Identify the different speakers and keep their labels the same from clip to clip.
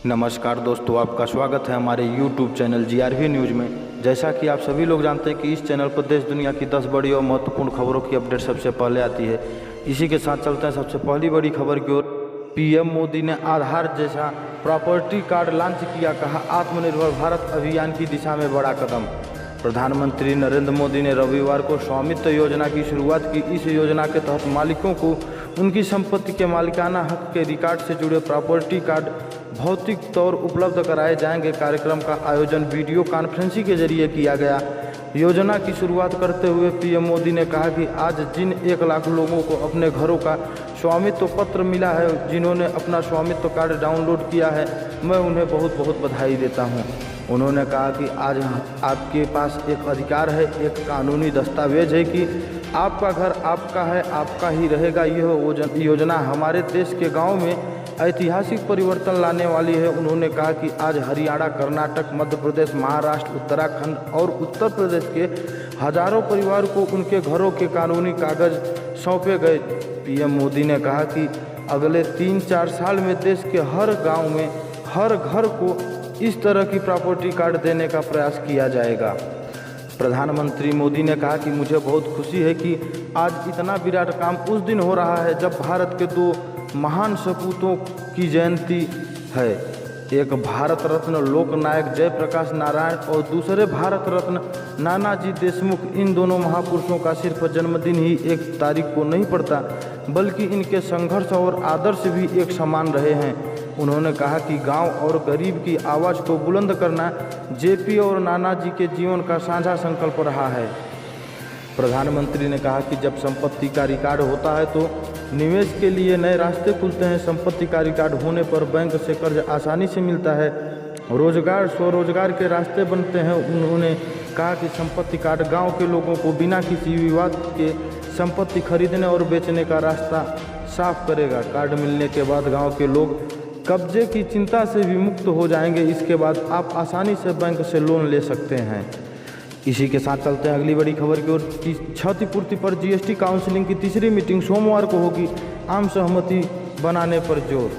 Speaker 1: नमस्कार दोस्तों, आपका स्वागत है हमारे YouTube चैनल GRV न्यूज़ में। जैसा कि आप सभी लोग जानते हैं कि इस चैनल पर देश दुनिया की 10 बड़ी और महत्वपूर्ण खबरों की अपडेट सबसे पहले आती है। इसी के साथ चलते हैं सबसे पहली बड़ी खबर की ओर। PM मोदी ने आधार जैसा प्रॉपर्टी कार्ड लॉन्च किया, कहा आत्मनिर्भर भारत अभियान की दिशा में बड़ा कदम। प्रधानमंत्री नरेंद्र मोदी ने रविवार को स्वामित्व योजना की शुरुआत की। इस योजना के तहत मालिकों को उनकी संपत्ति के मालिकाना हक के रिकॉर्ड से जुड़े प्रॉपर्टी कार्ड भौतिक तौर उपलब्ध कराए जाएंगे। कार्यक्रम का आयोजन वीडियो कॉन्फ्रेंसिंग के जरिए किया गया। योजना की शुरुआत करते हुए PM मोदी ने कहा कि आज जिन 1 लाख लोगों को अपने घरों का स्वामित्व पत्र मिला है, जिन्होंने अपना स्वामित्व कार्ड डाउनलोड किया है, मैं उन्हें बहुत बहुत बधाई देता हूं। उन्होंने कहा कि आज आपके पास एक अधिकार है, एक कानूनी दस्तावेज है कि आपका घर आपका है, आपका ही रहेगा। यह योजना हमारे देश के गाँव में ऐतिहासिक परिवर्तन लाने वाली है। उन्होंने कहा कि आज हरियाणा, कर्नाटक, मध्य प्रदेश, महाराष्ट्र, उत्तराखंड और उत्तर प्रदेश के हजारों परिवार को उनके घरों के कानूनी कागज सौंपे गए। PM मोदी ने कहा कि अगले 3-4 साल में देश के हर गांव में हर घर को इस तरह की प्रॉपर्टी कार्ड देने का प्रयास किया जाएगा। प्रधानमंत्री मोदी ने कहा कि मुझे बहुत खुशी है कि आज इतना विराट काम उस दिन हो रहा है जब भारत के 2 महान सपूतों की जयंती है। एक भारत रत्न लोकनायक जयप्रकाश नारायण और दूसरे भारत रत्न नानाजी देशमुख। इन दोनों महापुरुषों का सिर्फ जन्मदिन ही 1 तारीख को नहीं पड़ता, बल्कि इनके संघर्ष और आदर्श भी एक समान रहे हैं। उन्होंने कहा कि गांव और गरीब की आवाज़ को बुलंद करना JP और नानाजी के जीवन का साझा संकल्प रहा है। प्रधानमंत्री ने कहा कि जब संपत्ति का रिकॉर्ड होता है तो निवेश के लिए नए रास्ते खुलते हैं। संपत्ति का रिकॉर्ड होने पर बैंक से कर्ज आसानी से मिलता है, रोजगार स्वरोजगार के रास्ते बनते हैं। उन्होंने कहा कि संपत्ति कार्ड गांव के लोगों को बिना किसी विवाद के संपत्ति खरीदने और बेचने का रास्ता साफ करेगा। कार्ड मिलने के बाद गाँव के लोग कब्जे की चिंता से भी मुक्त हो जाएंगे। इसके बाद आप आसानी से बैंक से लोन ले सकते हैं। इसी के साथ चलते हैं अगली बड़ी खबर की ओर। क्षतिपूर्ति पर GST काउंसिलिंग की तीसरी मीटिंग सोमवार को होगी, आम सहमति बनाने पर जोर।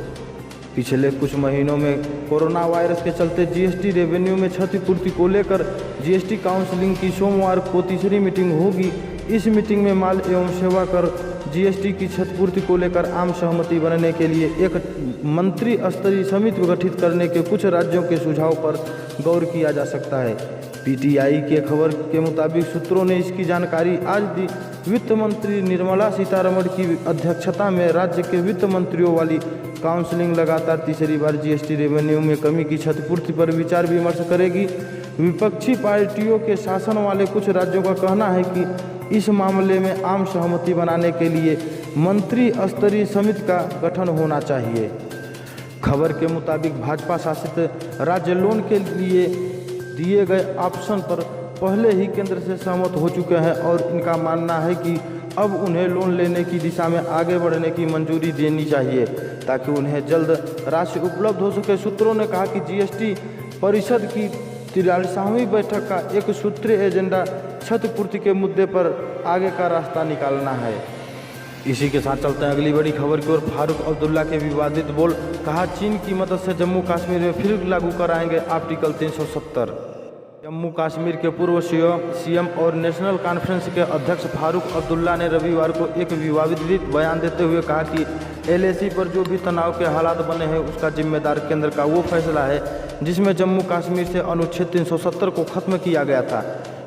Speaker 1: पिछले कुछ महीनों में कोरोना वायरस के चलते GST रेवेन्यू में क्षतिपूर्ति को लेकर GST काउंसिलिंग की सोमवार को तीसरी मीटिंग होगी। इस मीटिंग में माल एवं सेवा कर GST की क्षतिपूर्ति को लेकर आम सहमति बनने के लिए एक मंत्री स्तरीय समिति गठित करने के कुछ राज्यों के सुझाव पर गौर किया जा सकता है। PTI के खबर के मुताबिक सूत्रों ने इसकी जानकारी आज दी। वित्त मंत्री निर्मला सीतारमण की अध्यक्षता में राज्य के वित्त मंत्रियों वाली काउंसिलिंग लगातार तीसरी बार GST रेवेन्यू में कमी की क्षतिपूर्ति पर विचार विमर्श करेगी। विपक्षी पार्टियों के शासन वाले कुछ राज्यों का कहना है कि इस मामले में आम सहमति बनाने के लिए मंत्री स्तरीय समिति का गठन होना चाहिए। खबर के मुताबिक भाजपा शासित राज्य लोन के लिए दिए गए ऑप्शन पर पहले ही केंद्र से सहमत हो चुके हैं और इनका मानना है कि अब उन्हें लोन लेने की दिशा में आगे बढ़ने की मंजूरी देनी चाहिए ताकि उन्हें जल्द राशि उपलब्ध हो सके। सूत्रों ने कहा कि GST परिषद की 43वीं बैठक का एक सूत्रीय एजेंडा क्षतिपूर्ति के मुद्दे पर आगे का रास्ता निकालना है। इसी के साथ चलते हैं अगली बड़ी खबर की ओर। फारूक अब्दुल्ला के विवादित बोल, कहा चीन की मदद से जम्मू कश्मीर में फिर लागू कराएंगे आर्टिकल 370। जम्मू कश्मीर के पूर्व CM और नेशनल कॉन्फ्रेंस के अध्यक्ष फारूक अब्दुल्ला ने रविवार को एक विवादित बयान देते हुए कहा कि LAC पर जो भी तनाव के हालात बने हैं उसका जिम्मेदार केंद्र का वो फैसला है जिसमें जम्मू कश्मीर से अनुच्छेद 370 को खत्म किया गया था।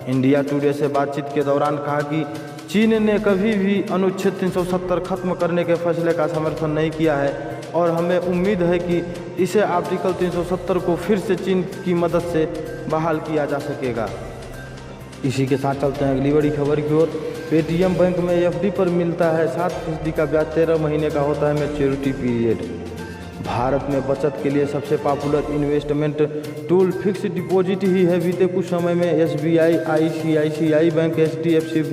Speaker 1: इंडिया टुडे से बातचीत के दौरान कहा कि चीन ने कभी भी अनुच्छेद 370 खत्म करने के फैसले का समर्थन नहीं किया है और हमें उम्मीद है कि इसे आर्टिकल 370 को फिर से चीन की मदद से बहाल किया जा सकेगा। इसी के साथ चलते हैं अगली बड़ी खबर की ओर। पेटीएम बैंक में FD पर मिलता है 7% का ब्याज, 13 महीने का होता है मैच्योरिटी पीरियड। भारत में बचत के लिए सबसे popular investment tool fix deposit ही है। बीते कुछ समय में SBI, ICICI bank, HDFC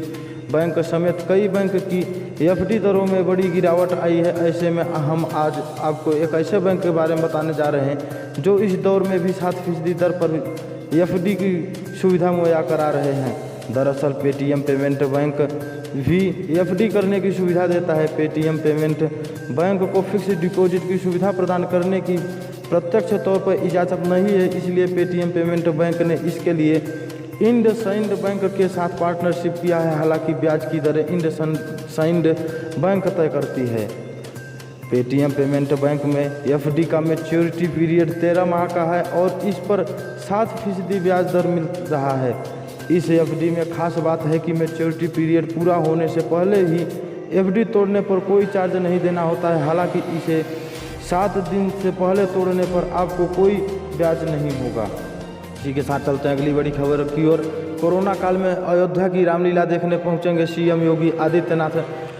Speaker 1: bank समेत कई बैंक की FD दरों में बड़ी गिरावट आई है। ऐसे में हम आज आपको एक ऐसे बैंक के बारे में बताने जा रहे हैं जो इस दौर में भी 7% दर पर FD की सुविधा मुहैया करा रहे हैं। दरअसल पेटीएम पेमेंट बैंक भी FD करने की सुविधा देता है। पेटीएम पेमेंट बैंक को फिक्स डिपॉजिट की सुविधा प्रदान करने की प्रत्यक्ष तौर पर इजाज़त नहीं है, इसलिए पेटीएम पेमेंट बैंक ने इसके लिए इंडसइंड बैंक के साथ पार्टनरशिप किया है। हालांकि ब्याज की दरें इंडसइंड बैंक तय करती है। पेटीएम पेमेंट बैंक में एफडी का मैच्योरिटी पीरियड 13 माह का है और इस पर 7% ब्याज दर मिल रहा है। इस एफडी में खास बात है कि मैच्योरिटी पीरियड पूरा होने से पहले ही एफडी तोड़ने पर कोई चार्ज नहीं देना होता है। हालांकि इसे 7 दिन से पहले तोड़ने पर आपको कोई ब्याज नहीं होगा। इसी के साथ चलते हैं अगली बड़ी खबर की ओर। कोरोना काल में अयोध्या की रामलीला देखने पहुंचेंगे सीएम योगी आदित्यनाथ।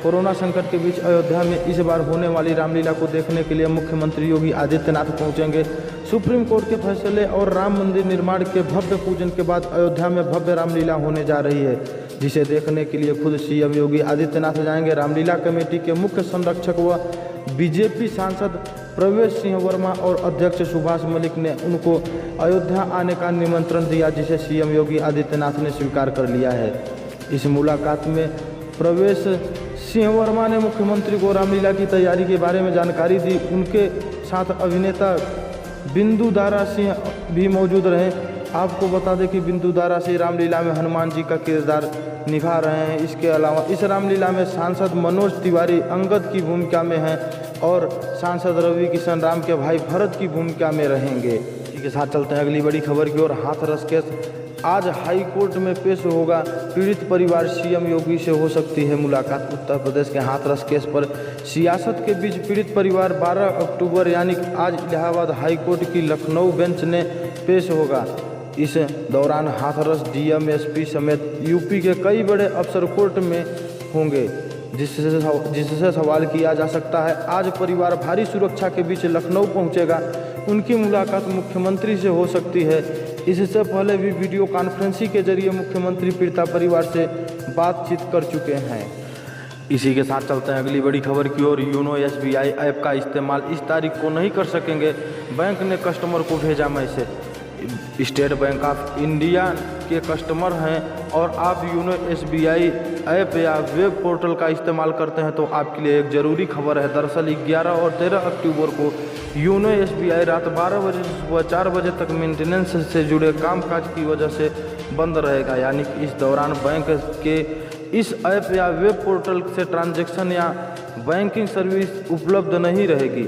Speaker 1: कोरोना संकट के बीच अयोध्या में इस बार होने वाली रामलीला को देखने के लिए मुख्यमंत्री योगी आदित्यनाथ पहुंचेंगे। सुप्रीम कोर्ट के फैसले और राम मंदिर निर्माण के भव्य पूजन के बाद अयोध्या में भव्य रामलीला होने जा रही है, जिसे देखने के लिए खुद सीएम योगी आदित्यनाथ जाएंगे। रामलीला कमेटी के मुख्य संरक्षक व बीजेपी सांसद प्रवेश सिंह वर्मा और अध्यक्ष सुभाष मलिक ने उनको अयोध्या आने का निमंत्रण दिया, जिसे सीएम योगी आदित्यनाथ ने स्वीकार कर लिया है। इस मुलाकात में प्रवेश सिंह वर्मा ने मुख्यमंत्री को रामलीला की तैयारी के बारे में जानकारी दी। उनके साथ अभिनेता बिंदु दारा सिंह भी मौजूद रहे। आपको बता दें कि बिंदु दारा सिंह रामलीला में हनुमान जी का किरदार निभा रहे हैं। इसके अलावा इस रामलीला में सांसद मनोज तिवारी अंगद की भूमिका में हैं और सांसद रवि किशन राम के भाई भरत की भूमिका में रहेंगे। इसी के साथ चलते हैं अगली बड़ी खबर की ओर। हाथरस केस आज हाई कोर्ट में पेश होगा। पीड़ित परिवार सीएम योगी से हो सकती है मुलाकात। उत्तर प्रदेश के हाथरस केस पर सियासत के बीच पीड़ित परिवार 12 अक्टूबर यानी आज इलाहाबाद हाई कोर्ट की लखनऊ बेंच ने पेश होगा। इस दौरान हाथरस डीएम एसपी समेत यूपी के कई बड़े अफसर कोर्ट में होंगे, जिससे सवाल किया जा सकता है। आज परिवार भारी सुरक्षा के बीच लखनऊ पहुंचेगा। उनकी मुलाकात मुख्यमंत्री से हो सकती है। इससे पहले भी वीडियो कॉन्फ्रेंसिंग के जरिए मुख्यमंत्री पीड़िता परिवार से बातचीत कर चुके हैं। इसी के साथ चलते हैं अगली बड़ी खबर की ओर। योनो एसबीआई ऐप का इस्तेमाल इस तारीख को नहीं कर सकेंगे, बैंक ने कस्टमर को भेजा message. State bank of India के कस्टमर हैं और आप योनो एसबीआई ऐप या वेब पोर्टल का इस्तेमाल करते हैं तो आपके लिए एक ज़रूरी खबर है। दरअसल 11 और 13 अक्टूबर को योनो एसबीआई रात 12 बजे से सुबह 4 बजे तक मेंटेनेंस से जुड़े कामकाज की वजह से बंद रहेगा। यानी कि इस दौरान बैंक के इस ऐप या वेब पोर्टल से ट्रांजैक्शन या बैंकिंग सर्विस उपलब्ध नहीं रहेगी।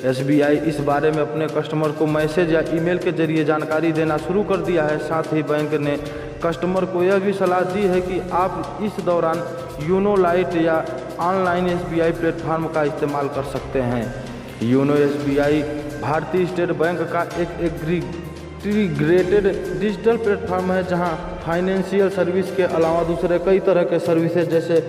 Speaker 1: एसबीआई इस बारे में अपने कस्टमर को मैसेज या ईमेल के जरिए जानकारी देना शुरू कर दिया है। साथ ही बैंक ने कस्टमर को यह भी सलाह दी है कि आप इस दौरान योनो लाइट या ऑनलाइन एसबीआई प्लेटफॉर्म का इस्तेमाल कर सकते हैं। योनो एसबीआई भारतीय स्टेट बैंक का एक इंटीग्रेटेड डिजिटल प्लेटफॉर्म है, जहां फाइनेंशियल सर्विस के अलावा दूसरे कई तरह के सर्विसेज जैसे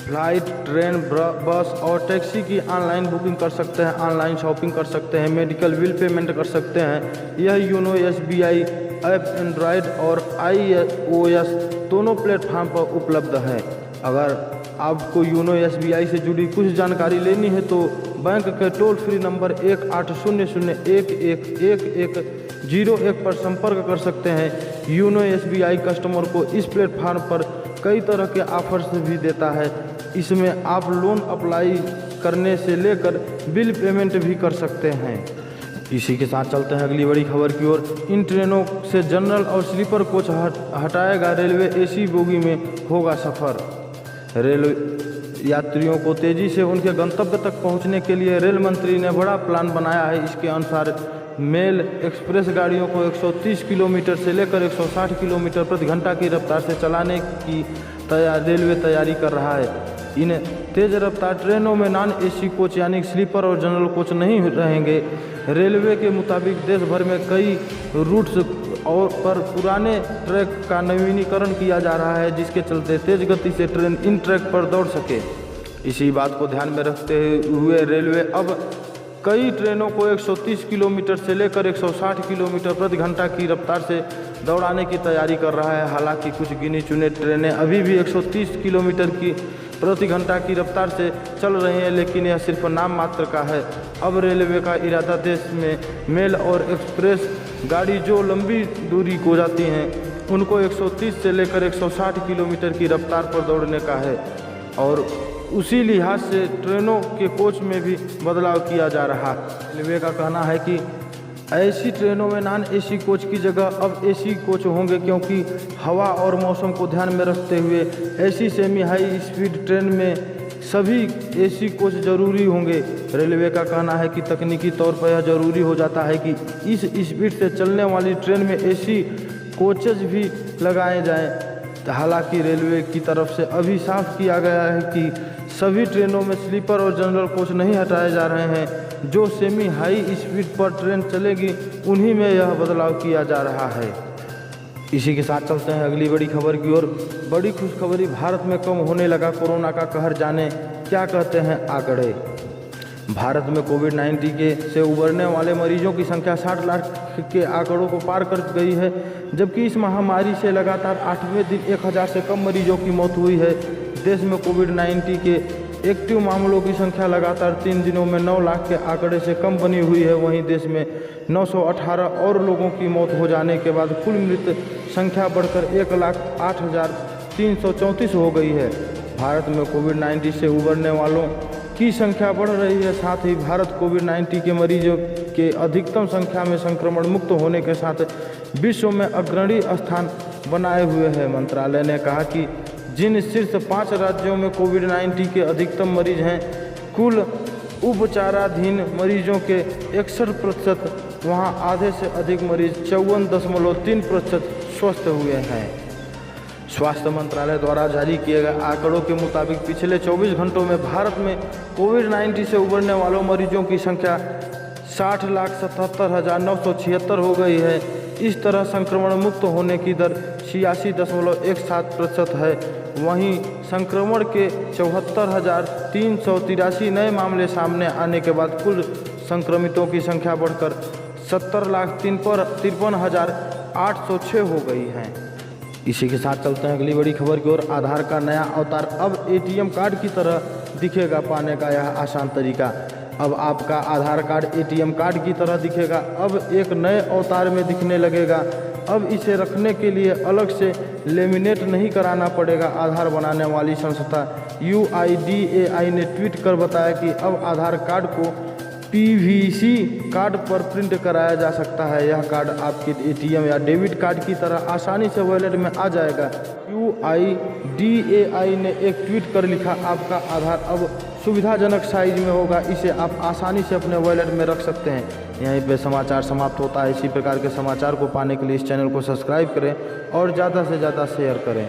Speaker 1: फ्लाइट, ट्रेन, बस और टैक्सी की ऑनलाइन बुकिंग कर सकते हैं, ऑनलाइन शॉपिंग कर सकते हैं, मेडिकल बिल पेमेंट कर सकते हैं। यह योनो एसबीआई ऐप एंड्रॉयड और iOS दोनों प्लेटफॉर्म पर उपलब्ध है। अगर आपको योनो एसबीआई से जुड़ी कुछ जानकारी लेनी है तो बैंक के टोल फ्री नंबर 1800-111101 पर संपर्क कर सकते हैं। योनो एसबीआई कस्टमर को इस प्लेटफॉर्म पर कई तरह के ऑफर्स भी देता है। इसमें आप लोन अप्लाई करने से लेकर बिल पेमेंट भी कर सकते हैं। इसी के साथ चलते हैं अगली बड़ी खबर की ओर। इन ट्रेनों से जनरल और स्लीपर कोच हटाएगा रेलवे, एसी बोगी में होगा सफ़र। रेल यात्रियों को तेज़ी से उनके गंतव्य तक पहुंचने के लिए रेल मंत्री ने बड़ा प्लान बनाया है। इसके अनुसार मेल एक्सप्रेस गाड़ियों को 130 किलोमीटर से लेकर 160 किलोमीटर प्रति घंटा की रफ्तार से चलाने की रेलवे तैयारी कर रहा है। इन तेज़ रफ्तार ट्रेनों में नॉन एसी कोच यानी स्लीपर और जनरल कोच नहीं रहेंगे। रेलवे के मुताबिक देश भर में कई रूट्स और पर पुराने ट्रैक का नवीनीकरण किया जा रहा है, जिसके चलते तेज़ गति से ट्रेन इन ट्रैक पर दौड़ सके। इसी बात को ध्यान में रखते हुए रेलवे अब कई ट्रेनों को 130 किलोमीटर से लेकर 160 किलोमीटर प्रति घंटा की रफ्तार से दौड़ाने की तैयारी कर रहा है। हालांकि कुछ गिनी चुनी ट्रेनें अभी भी 130 किलोमीटर की प्रति घंटा की रफ्तार से चल रही हैं, लेकिन यह सिर्फ नाम मात्र का है। अब रेलवे का इरादा देश में मेल और एक्सप्रेस गाड़ी जो लंबी दूरी को जाती हैं उनको 130 से लेकर 160 किलोमीटर की रफ्तार पर दौड़ने का है और उसी लिहाज से ट्रेनों के कोच में भी बदलाव किया जा रहा है। रेलवे का कहना है कि ऐसी ट्रेनों में नॉन एसी कोच की जगह अब एसी कोच होंगे, क्योंकि हवा और मौसम को ध्यान में रखते हुए ऐसी सेमी हाई स्पीड ट्रेन में सभी एसी कोच ज़रूरी होंगे। रेलवे का कहना है कि तकनीकी तौर पर यह ज़रूरी हो जाता है कि इस स्पीड से चलने वाली ट्रेन में एसी कोचेज भी लगाए जाएं। हालांकि रेलवे की तरफ से अभी साफ किया गया है कि सभी ट्रेनों में स्लीपर और जनरल कोच नहीं हटाए जा रहे हैं। जो सेमी हाई स्पीड पर ट्रेन चलेगी उन्हीं में यह बदलाव किया जा रहा है। इसी के साथ चलते हैं अगली बड़ी खबर की ओर। बड़ी खुशखबरी, भारत में कम होने लगा कोरोना का कहर, जाने क्या कहते हैं आंकड़े। भारत में कोविड-19 से उबरने वाले मरीजों की संख्या 60 लाख के आंकड़ों को पार कर गई है, जबकि इस महामारी से लगातार 8वें दिन 1000 से कम मरीजों की मौत हुई है। देश में कोविड-19 के एक्टिव मामलों की संख्या लगातार 3 दिनों में 9 लाख के आंकड़े से कम बनी हुई है। वहीं देश में 918 और लोगों की मौत हो जाने के बाद कुल मृत संख्या बढ़कर 1,08,334 हो गई है। भारत में कोविड-19 से उबरने वालों की संख्या बढ़ रही है। साथ ही भारत कोविड-19 के मरीजों के अधिकतम संख्या में संक्रमण मुक्त होने के साथ विश्व में अग्रणी स्थान बनाए हुए है। मंत्रालय ने कहा कि जिन शीर्ष 5 राज्यों में कोविड-19 के अधिकतम मरीज हैं, कुल उपचाराधीन मरीजों के 61%, वहां आधे से अधिक मरीज 54.3% स्वस्थ हुए हैं। स्वास्थ्य मंत्रालय द्वारा जारी किए गए आंकड़ों के मुताबिक पिछले 24 घंटों में भारत में कोविड-19 से उबरने वालों मरीजों की संख्या 60,77,976 हो गई है। इस तरह संक्रमण मुक्त होने की दर 86.17% है। वहीं संक्रमण के 74,383 नए मामले सामने आने के बाद कुल संक्रमितों की संख्या बढ़कर 70,53,806 हो गई है। इसी के साथ चलते हैं अगली बड़ी खबर की ओर। आधार का नया अवतार, अब एटीएम कार्ड की तरह दिखेगा पाने का यह आसान तरीका। अब आपका आधार कार्ड एटीएम कार्ड की तरह दिखेगा। अब एक नए अवतार में दिखने लगेगा। अब इसे रखने के लिए अलग से लेमिनेट नहीं कराना पड़ेगा। आधार बनाने वाली संस्था UIDAI ने ट्वीट कर बताया कि अब आधार कार्ड को PVC कार्ड पर प्रिंट कराया जा सकता है। यह कार्ड आपके एटीएम या डेबिट कार्ड की तरह आसानी से वॉलेट में आ जाएगा। UIDAI ने एक ट्वीट कर लिखा, आपका आधार अब सुविधाजनक साइज में होगा। इसे आप आसानी से अपने वॉलेट में रख सकते हैं। यहीं पे समाचार समाप्त होता है। इसी प्रकार के समाचार को पाने के लिए इस चैनल को सब्सक्राइब करें और ज़्यादा से ज़्यादा शेयर करें।